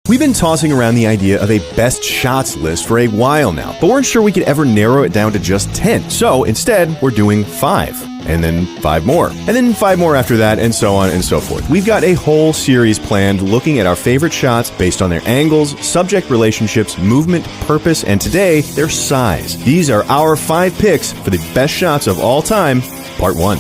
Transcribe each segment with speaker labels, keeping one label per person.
Speaker 1: We've been tossing around the idea of a best shots list for a while now, but weren't sure we could ever narrow it down to just 10. So instead, we're doing 5. And then 5 more. And then 5 more after that, and so on and so forth. We've got a whole series planned looking at our favorite shots based on their angles, subject relationships, movement, purpose, and today, their size. These are our 5 picks for the best shots of all time, Part 1.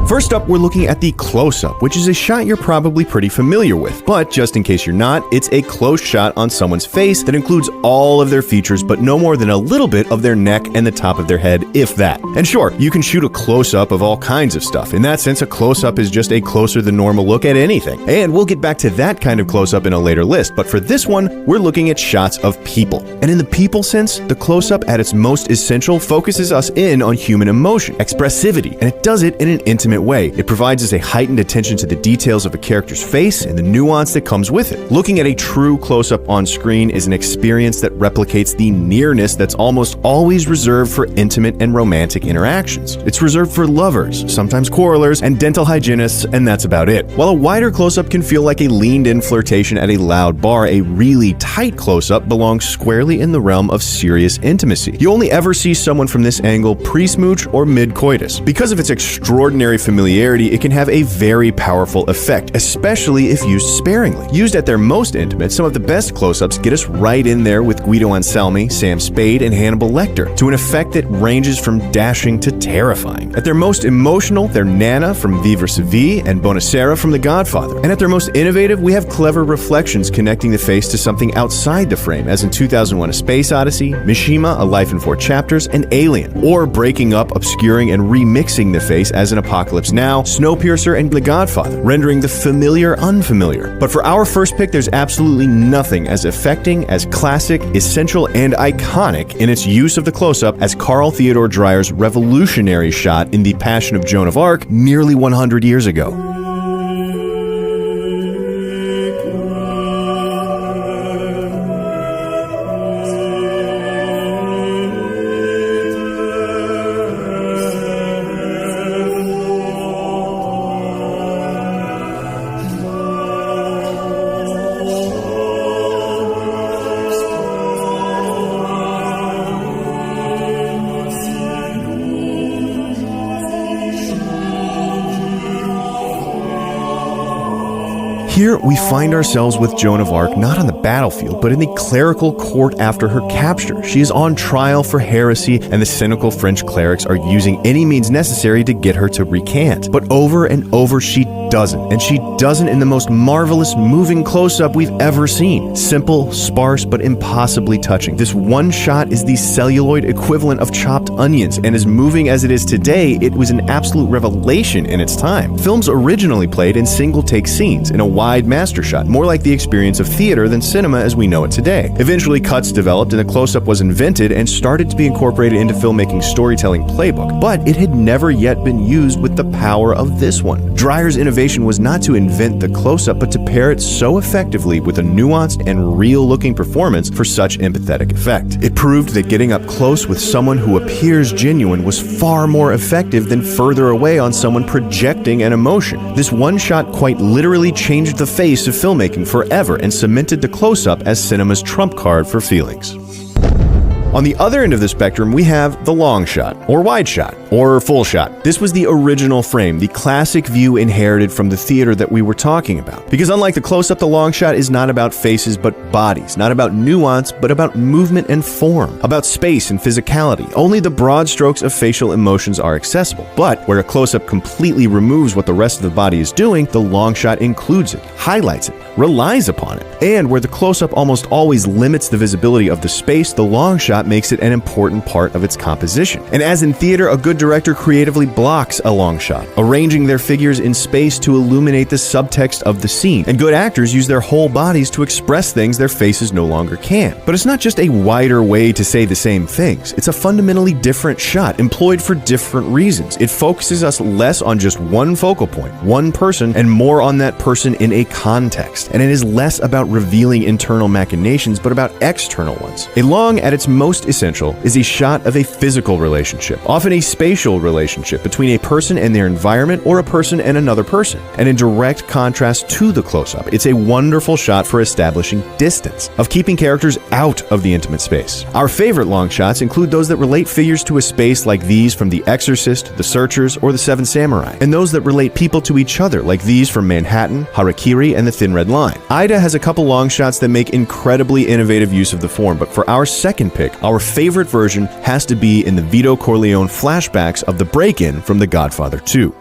Speaker 1: First up, we're looking at the close-up, which is a shot you're probably pretty familiar with. But just in case you're not, it's a close shot on someone's face that includes all of their features, but no more than a little bit of their neck and the top of their head, if that. And sure, you can shoot a close-up of all kinds of stuff. In that sense, a close-up is just a closer than normal look at anything. And we'll get back to that kind of close-up in a later list, but for this one, we're looking at shots of people. And in the people sense, the close-up at its most essential focuses us in on human emotion, expressivity, and it does it in an intimate way. It provides us a heightened attention to the details of a character's face and the nuance that comes with it. Looking at a true close-up on screen is an experience that replicates the nearness that's almost always reserved for intimate and romantic interactions. It's reserved for lovers, sometimes quarrelers, and dental hygienists, and that's about it. While a wider close-up can feel like a leaned-in flirtation at a loud bar, a really tight close-up belongs squarely in the realm of serious intimacy. You only ever see someone from this angle pre-smooch or mid-coitus. Because of its extraordinary familiarity, it can have a very powerful effect, especially if used sparingly. Used at their most intimate, some of the best close-ups get us right in there with Guido Anselmi, Sam Spade, and Hannibal Lecter, to an effect that ranges from dashing to terrifying. At their most emotional, they're Nana from Vivre sa vie and Bonacera from The Godfather. And at their most innovative, we have clever reflections connecting the face to something outside the frame, as in 2001: A Space Odyssey, Mishima: A Life in 4 Chapters, and Alien. Or breaking up, obscuring, and remixing the face, as in Apocalypse Now, Snowpiercer, and The Godfather, rendering the familiar unfamiliar. But for our first pick, there's absolutely nothing as affecting, as classic, essential, and iconic in its use of the close-up as Carl Theodor Dreyer's revolutionary shot in The Passion of Joan of Arc nearly 100 years ago. Here, we find ourselves with Joan of Arc not on the battlefield, but in the clerical court after her capture. She is on trial for heresy, and the cynical French clerics are using any means necessary to get her to recant. But over and over, she doesn't. And she doesn't in the most marvelous, moving close-up we've ever seen. Simple, sparse, but impossibly touching. This one shot is the celluloid equivalent of chopped onions, and as moving as it is today, it was an absolute revelation in its time. Films originally played in single-take scenes, in a wide master shot, more like the experience of theater than cinema as we know it today. Eventually, cuts developed, and the close-up was invented and started to be incorporated into filmmaking storytelling playbook, but it had never yet been used with the power of this one. Dreyer's innovation was not to invent the close-up, but to pair it so effectively with a nuanced and real-looking performance for such empathetic effect. It proved that getting up close with someone who appears genuine was far more effective than further away on someone projecting an emotion. This one shot quite literally changed the face of filmmaking forever and cemented the close-up as cinema's trump card for feelings. On the other end of the spectrum, we have the long shot, or wide shot, or full shot. This was the original frame, the classic view inherited from the theater that we were talking about. Because unlike the close-up, the long shot is not about faces but bodies, not about nuance but about movement and form, about space and physicality. Only the broad strokes of facial emotions are accessible. But where a close-up completely removes what the rest of the body is doing, the long shot includes it, highlights it, relies upon it. And where the close-up almost always limits the visibility of the space, the long shot makes it an important part of its composition. And as in theater, a good director creatively blocks a long shot, arranging their figures in space to illuminate the subtext of the scene. And good actors use their whole bodies to express things their faces no longer can. But it's not just a wider way to say the same things. It's a fundamentally different shot, employed for different reasons. It focuses us less on just one focal point, one person, and more on that person in a context. And it is less about revealing internal machinations, but about external ones. A long, at its most most essential is a shot of a physical relationship, often a spatial relationship between a person and their environment or a person and another person. And in direct contrast to the close-up, it's a wonderful shot for establishing distance, of keeping characters out of the intimate space. Our favorite long shots include those that relate figures to a space like these from The Exorcist, The Searchers, or The Seven Samurai, and those that relate people to each other like these from Manhattan, Harakiri, and The Thin Red Line. Ida has a couple long shots that make incredibly innovative use of the form, but for our second pick, our favorite version has to be in the Vito Corleone flashbacks of the break-in from The Godfather 2.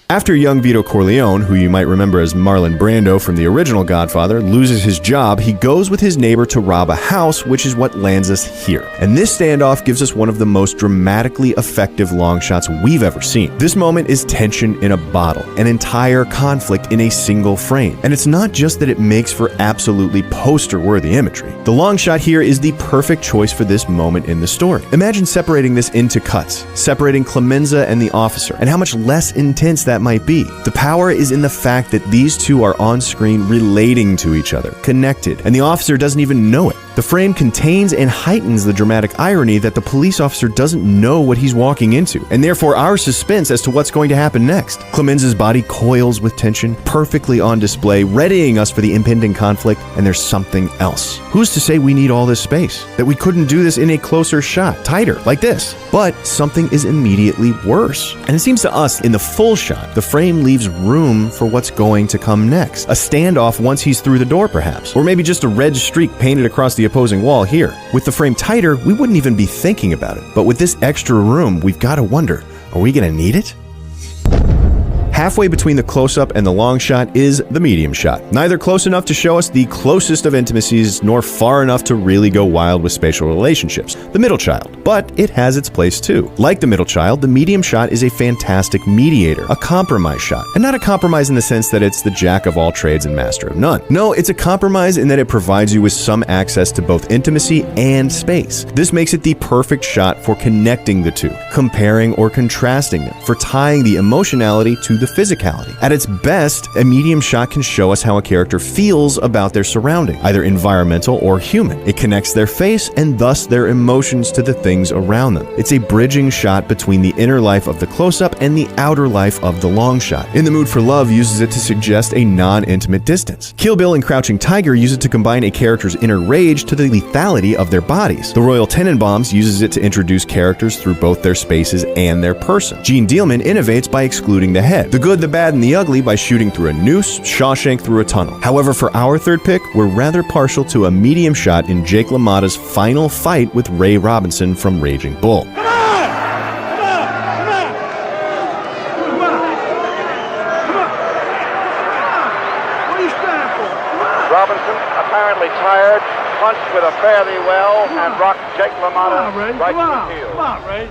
Speaker 1: After young Vito Corleone, who you might remember as Marlon Brando from the original Godfather, loses his job, he goes with his neighbor to rob a house, which is what lands us here. And this standoff gives us one of the most dramatically effective long shots we've ever seen. This moment is tension in a bottle, an entire conflict in a single frame. And it's not just that it makes for absolutely poster-worthy imagery. The long shot here is the perfect choice for this moment in the story. Imagine separating this into cuts, separating Clemenza and the officer, and how much less intense that might be. The power is in the fact that these two are on screen relating to each other, connected, and the officer doesn't even know it. The frame contains and heightens the dramatic irony that the police officer doesn't know what he's walking into, and therefore our suspense as to what's going to happen next. Clemenza's body coils with tension, perfectly on display, readying us for the impending conflict, and there's something else. Who's to say we need all this space? That we couldn't do this in a closer shot, tighter, like this? But something is immediately worse. And it seems to us, in the full shot, the frame leaves room for what's going to come next. A standoff once he's through the door, perhaps. Or maybe just a red streak painted across the opposing wall here. With the frame tighter, we wouldn't even be thinking about it. But with this extra room, we've got to wonder, are we going to need it? Halfway between the close-up and the long shot is the medium shot. Neither close enough to show us the closest of intimacies, nor far enough to really go wild with spatial relationships. The middle child. But it has its place too. Like the middle child, the medium shot is a fantastic mediator, a compromise shot. And not a compromise in the sense that it's the jack of all trades and master of none. No, it's a compromise in that it provides you with some access to both intimacy and space. This makes it the perfect shot for connecting the two, comparing or contrasting them, for tying the emotionality to the physicality. At its best, a medium shot can show us how a character feels about their surrounding, either environmental or human. It connects their face and thus their emotions to the things around them. It's a bridging shot between the inner life of the close-up and the outer life of the long shot. In the Mood for Love uses it to suggest a non-intimate distance. Kill Bill and Crouching Tiger use it to combine a character's inner rage to the lethality of their bodies. The Royal Tenenbaums uses it to introduce characters through both their spaces and their person. Gene Dealman innovates by excluding the head. The Good, the Bad, and the Ugly by shooting through a noose, Shawshank through a tunnel. However, for our third pick, we're rather partial to a medium shot in Jake LaMotta's final fight with Ray Robinson from Raging Bull.
Speaker 2: Robinson, apparently tired, punched with a fare thee well and rocked Jake LaMotta right to the heel.
Speaker 3: Come on, Ray.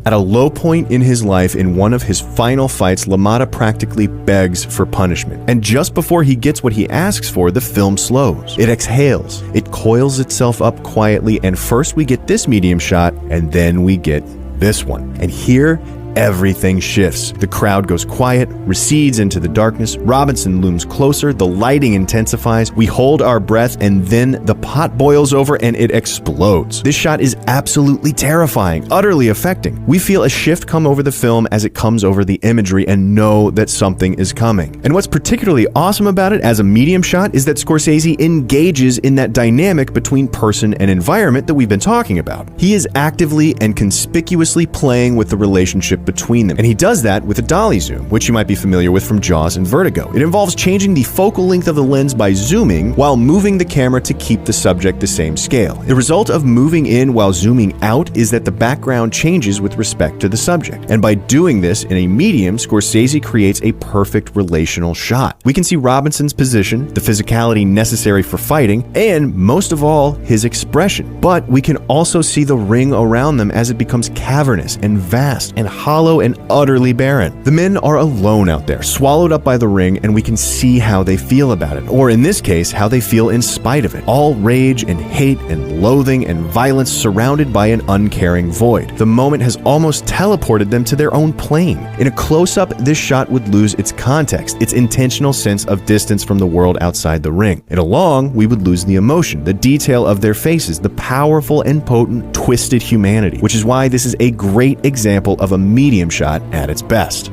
Speaker 1: At a low point in his life, in one of his final fights, LaMotta practically begs for punishment. And just before he gets what he asks for, the film slows. It exhales. It coils itself up quietly, and first we get this medium shot, and then we get this one. And here, everything shifts. The crowd goes quiet, recedes into the darkness. Robinson looms closer, the lighting intensifies. We hold our breath, and then the pot boils over and it explodes. This shot is absolutely terrifying, utterly affecting. We feel a shift come over the film as it comes over the imagery and know that something is coming. And what's particularly awesome about it as a medium shot is that Scorsese engages in that dynamic between person and environment that we've been talking about. He is actively and conspicuously playing with the relationship between them. And he does that with a dolly zoom, which you might be familiar with from Jaws and Vertigo. It involves changing the focal length of the lens by zooming while moving the camera to keep the subject the same scale. The result of moving in while zooming out is that the background changes with respect to the subject. And by doing this in a medium, Scorsese creates a perfect relational shot. We can see Robinson's position, the physicality necessary for fighting, and most of all, his expression. But we can also see the ring around them as it becomes cavernous and vast and hollow and utterly barren. The men are alone out there, swallowed up by the ring, and we can see how they feel about it, or in this case, how they feel in spite of it. All rage and hate and loathing and violence surrounded by an uncaring void. The moment has almost teleported them to their own plane. In a close-up, this shot would lose its context, its intentional sense of distance from the world outside the ring. In a long, we would lose the emotion, the detail of their faces, the powerful and potent, twisted humanity, which is why this is a great example of a medium shot at its best.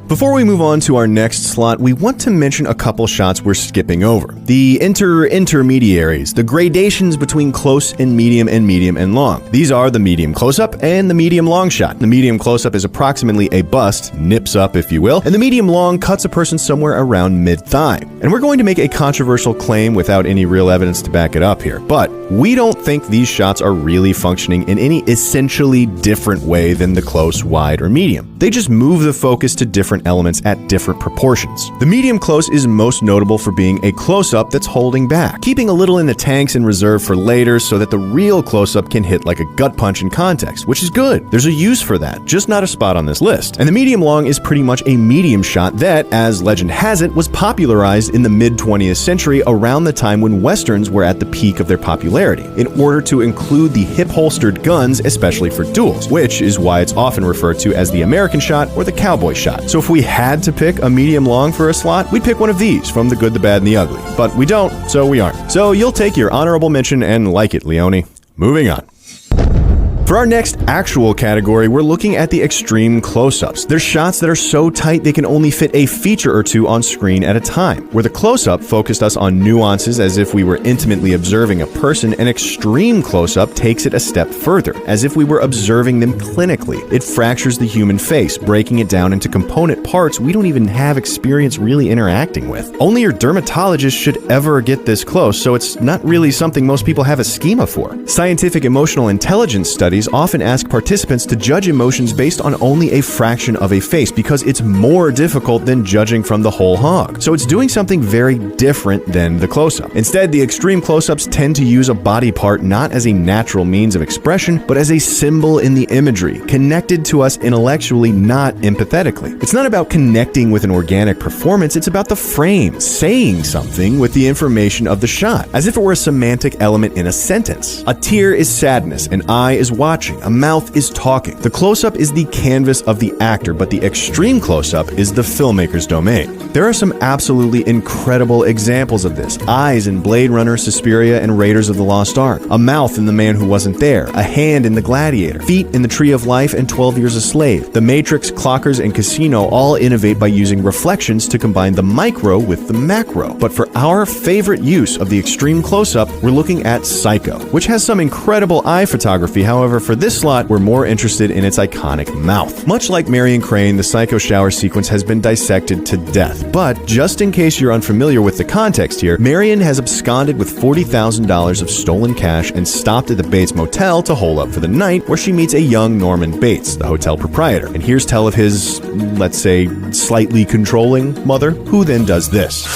Speaker 1: Before we move on to our next slot, we want to mention a couple shots we're skipping over. The intermediaries, the gradations between close and medium and long. These are the medium close-up and the medium long shot. The medium close-up is approximately a bust, nips up if you will, and the medium long cuts a person somewhere around mid-thigh. And we're going to make a controversial claim without any real evidence to back it up here, but we don't think these shots are really functioning in any essentially different way than the close, wide, or medium. They just move the focus to different elements at different proportions. The medium close is most notable for being a close-up that's holding back, keeping a little in the tanks in reserve for later so that the real close-up can hit like a gut punch in context, which is good. There's a use for that, just not a spot on this list. And the medium long is pretty much a medium shot that, as legend has it, was popularized in the mid-20th century around the time when westerns were at the peak of their popularity, in order to include the hip-holstered guns, especially for duels, which is why it's often referred to as the American shot or the cowboy shot. So if we had to pick a medium long for a slot, we'd pick one of these from The Good, the Bad, and the Ugly. But we don't, so we aren't. So you'll take your honorable mention and like it, Leone. Moving on. For our next actual category, we're looking at the extreme close-ups. They're shots that are so tight they can only fit a feature or two on screen at a time. Where the close-up focused us on nuances as if we were intimately observing a person, an extreme close-up takes it a step further, as if we were observing them clinically. It fractures the human face, breaking it down into component parts we don't even have experience really interacting with. Only your dermatologist should ever get this close, so it's not really something most people have a schema for. Scientific emotional intelligence studies often ask participants to judge emotions based on only a fraction of a face because it's more difficult than judging from the whole hog. So it's doing something very different than the close-up. Instead, the extreme close-ups tend to use a body part not as a natural means of expression, but as a symbol in the imagery, connected to us intellectually, not empathetically. It's not about connecting with an organic performance, it's about the frame, saying something with the information of the shot, as if it were a semantic element in a sentence. A tear is sadness, an eye is watching, a mouth is talking. The close-up is the canvas of the actor, but the extreme close-up is the filmmaker's domain. There are some absolutely incredible examples of this. Eyes in Blade Runner, Suspiria, and Raiders of the Lost Ark. A mouth in The Man Who Wasn't There. A hand in The Gladiator. Feet in The Tree of Life and 12 Years a Slave. The Matrix, Clockers, and Casino all innovate by using reflections to combine the micro with the macro. But for our favorite use of the extreme close-up, we're looking at Psycho, which has some incredible eye photography. However, for this slot, we're more interested in its iconic mouth. Much like Marion Crane, the Psycho shower sequence has been dissected to death. But just in case you're unfamiliar with the context here, Marion has absconded with $40,000 of stolen cash and stopped at the Bates Motel to hole up for the night, where she meets a young Norman Bates, the hotel proprietor, and hears tell of his, let's say, slightly controlling mother, who then does this.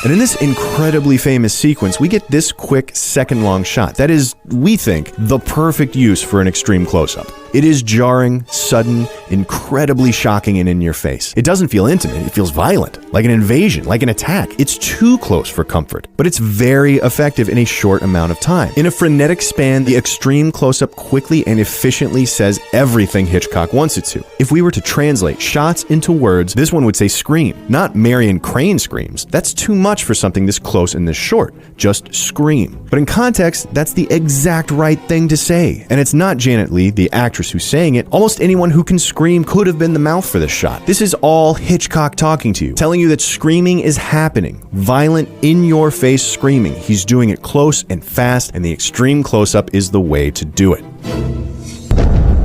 Speaker 1: And in this incredibly famous sequence, we get this quick second-long shot. That is, we think, the perfect use for an extreme close-up. It is jarring, sudden, incredibly shocking, and in your face. It doesn't feel intimate, it feels violent, like an invasion, like an attack. It's too close for comfort, but it's very effective in a short amount of time. In a frenetic span, the extreme close-up quickly and efficiently says everything Hitchcock wants it to. If we were to translate shots into words, this one would say scream. Not Marion Crane screams. That's too much for something this close and this short. Just scream. But in context, that's the exact right thing to say. And it's not Janet Leigh, the actress who's saying it. Almost anyone who can scream could have been the mouth for this shot. This is all Hitchcock talking to you, telling you that screaming is happening. Violent, in-your-face screaming. He's doing it close and fast, and the extreme close-up is the way to do it.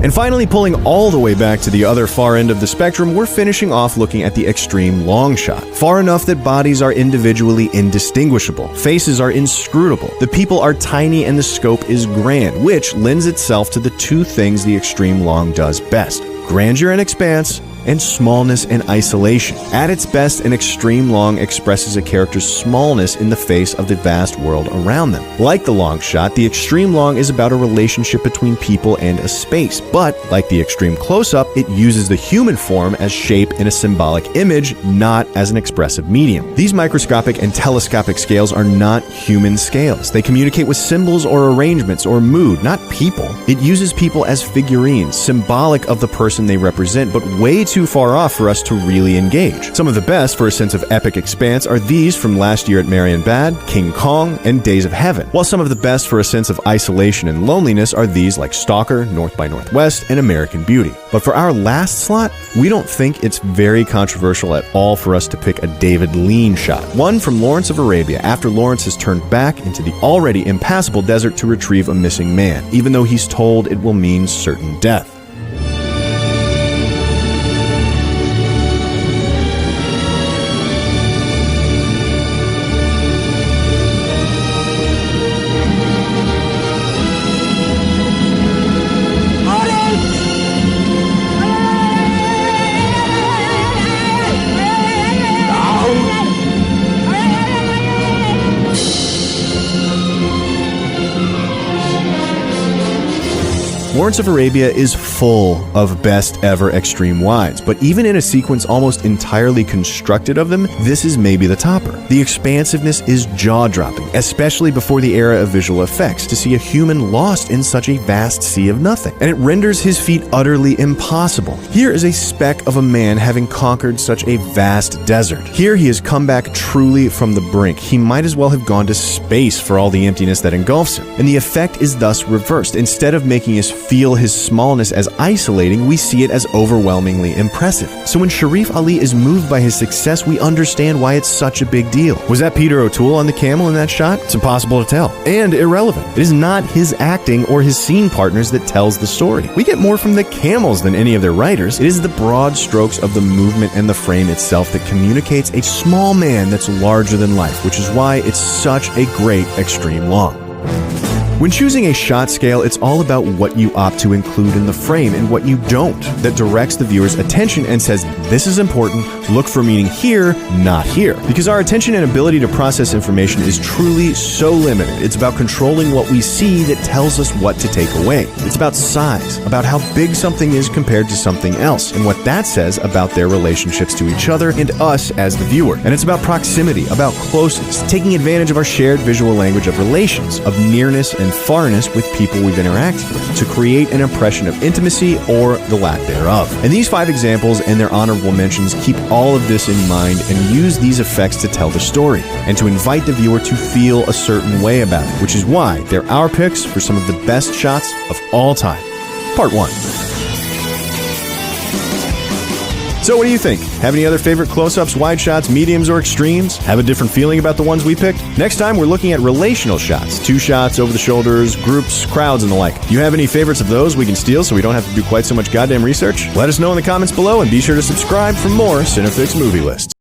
Speaker 1: And finally, pulling all the way back to the other far end of the spectrum, we're finishing off looking at the extreme long shot. Far enough that bodies are individually indistinguishable, faces are inscrutable, the people are tiny, and the scope is grand, which lends itself to the two things the extreme long does best: grandeur and expanse, and smallness and isolation. At its best, an extreme long expresses a character's smallness in the face of the vast world around them. Like the long shot, the extreme long is about a relationship between people and a space, but like the extreme close-up, it uses the human form as shape in a symbolic image, not as an expressive medium. These microscopic and telescopic scales are not human scales. They communicate with symbols or arrangements or mood, not people. It uses people as figurines, symbolic of the person they represent, but way too far off for us to really engage. Some of the best for a sense of epic expanse are these from last year at Marienbad, King Kong, and Days of Heaven, while some of the best for a sense of isolation and loneliness are these like Stalker, North by Northwest, and American Beauty. But for our last slot, we don't think it's very controversial at all for us to pick a David Lean shot, one from Lawrence of Arabia after Lawrence has turned back into the already impassable desert to retrieve a missing man, even though he's told it will mean certain death. Lawrence of Arabia is full of best ever extreme wides, but even in a sequence almost entirely constructed of them, this is maybe the topper. The expansiveness is jaw-dropping, especially before the era of visual effects, to see a human lost in such a vast sea of nothing, and it renders his feat utterly impossible. Here is a speck of a man having conquered such a vast desert. Here he has come back truly from the brink. He might as well have gone to space for all the emptiness that engulfs him, and the effect is thus reversed. Instead of making us feel his smallness as isolating, we see it as overwhelmingly impressive. So when Sharif Ali is moved by his success, we understand why it's such a big deal. Was that Peter O'Toole on the camel in that shot? It's impossible to tell. And irrelevant. It is not his acting or his scene partners that tells the story. We get more from the camels than any of their writers. It is the broad strokes of the movement and the frame itself that communicates a small man that's larger than life, which is why it's such a great extreme long. When choosing a shot scale, it's all about what you opt to include in the frame and what you don't, that directs the viewer's attention and says, this is important, look for meaning here, not here. Because our attention and ability to process information is truly so limited. It's about controlling what we see that tells us what to take away. It's about size, about how big something is compared to something else, and what that says about their relationships to each other and us as the viewer. And it's about proximity, about closeness, taking advantage of our shared visual language of relations, of nearness and farness with people we've interacted with, to create an impression of intimacy or the lack thereof. And these 5 examples and their honorable mentions keep all of this in mind and use these effects to tell the story and to invite the viewer to feel a certain way about it, which is why they're our picks for some of the best shots of all time. Part 1. So what do you think? Have any other favorite close-ups, wide shots, mediums, or extremes? Have a different feeling about the ones we picked? Next time, we're looking at relational shots. 2 shots, over the shoulders, groups, crowds, and the like. Do you have any favorites of those we can steal so we don't have to do quite so much goddamn research? Let us know in the comments below, and be sure to subscribe for more CineFix movie lists.